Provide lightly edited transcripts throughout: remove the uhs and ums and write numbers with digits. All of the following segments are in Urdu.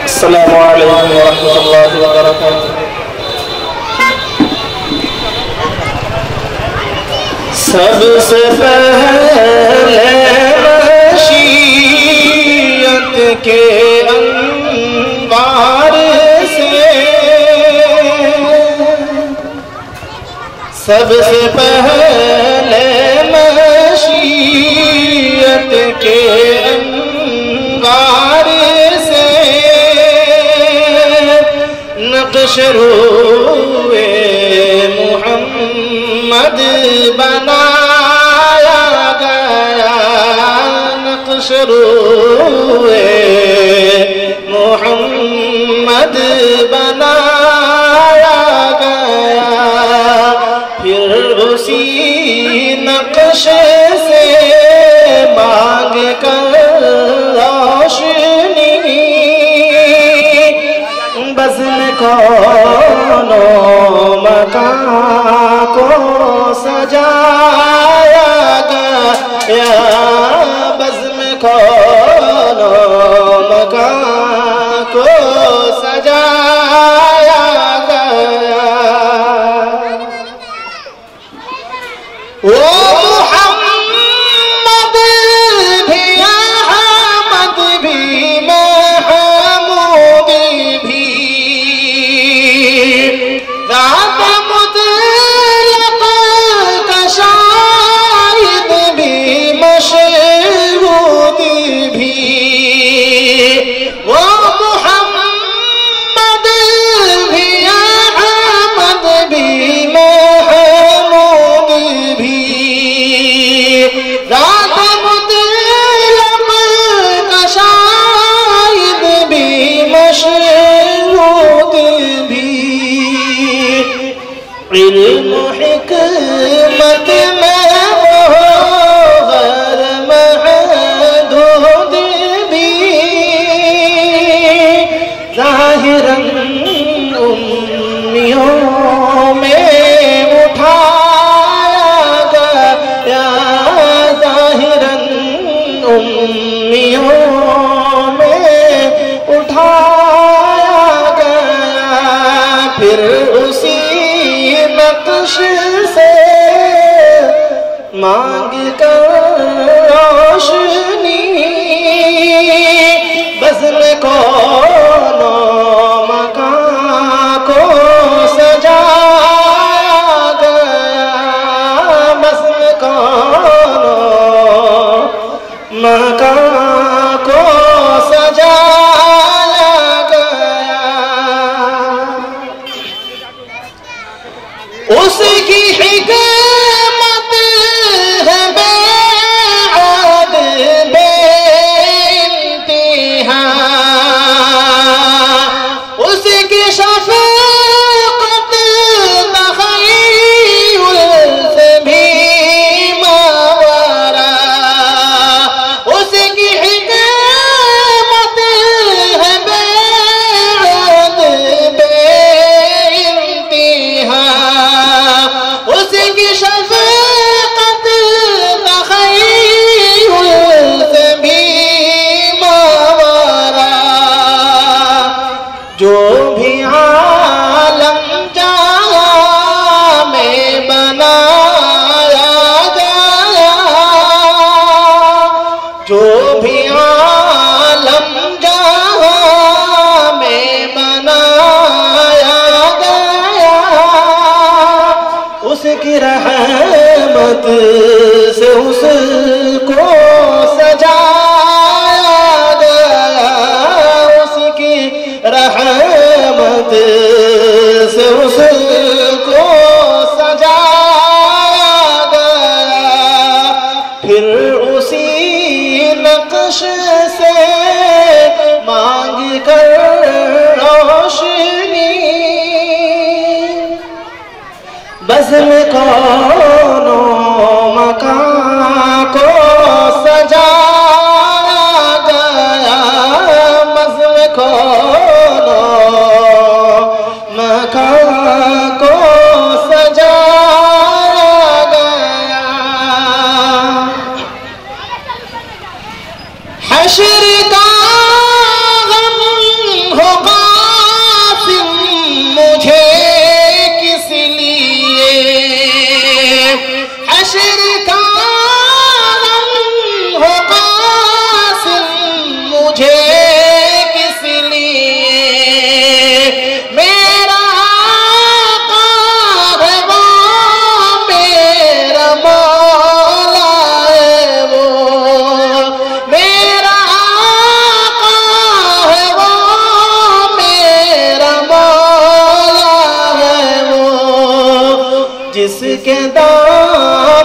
السلام علیکم ورحمۃ اللہ وبرکاتہ۔ سب سے پہلے مشیت کے انوار سے، سب سے پہلے مشیت کے انوار سے نقش روئے محمد بنایا گیا، نقش روئے محمد بنایا گیا، پھر اسی نقش سے مانگ کر روشنی بزم کون و مکان کو سجایا گیا، بزم کون و مکان کو سجایا گیا۔ وہ محمد بھی احمد بھی محمود بھی، ذات مطلق کا شاہد بھی مشہود بھی، وہ محمد بھی احمد بھی محمود بھی، ذات مطلق کا شاہد بھی مشہود بھی، علم حکمت میں وہ غیر محدود بھی، ظاہراً امیوں میں اٹھایا گیا، ظاہراً امیوں میں اٹھایا گیا، پھر اسی نقش سے مانگ کر روشنی بزم کون و مکان کو سجایا گیا، بزم کون و مکان کو سجایا گیا۔ اس کی حکمت ہے بے عد بے انتہا، اس کی شفقت تخیل سے بھی ماورا، اس کی حکمت ہے بے عد بے انتہا، اس کی شفقت تخیل سے بھی ماورا، جو بھی عالم جہاں میں بنایا گیا، جو بھی عالم جہاں میں بنایا گیا، اس کی رحمت سے اس کو سجایا گیا، اس کی رحمت سے اس کو سجایا گیا، پھر اسی نقش سے مانگ کر روشنی بزم کون و مکان کو سجایا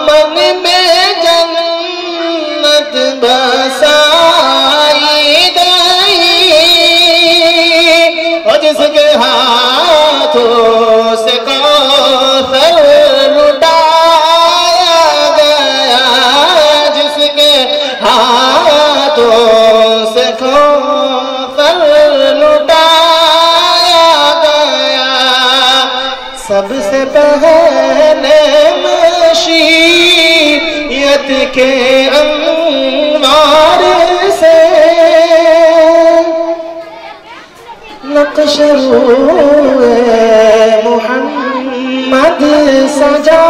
دامن میں جنت بسائی گئی، اور جس کے ہاتھوں سے کوثر لٹایا گیا، جس کے ہاتھوں سے کوثر لٹایا گیا، سب سے پہلے مشیت کے انوار سے نقش روئے محمد سجا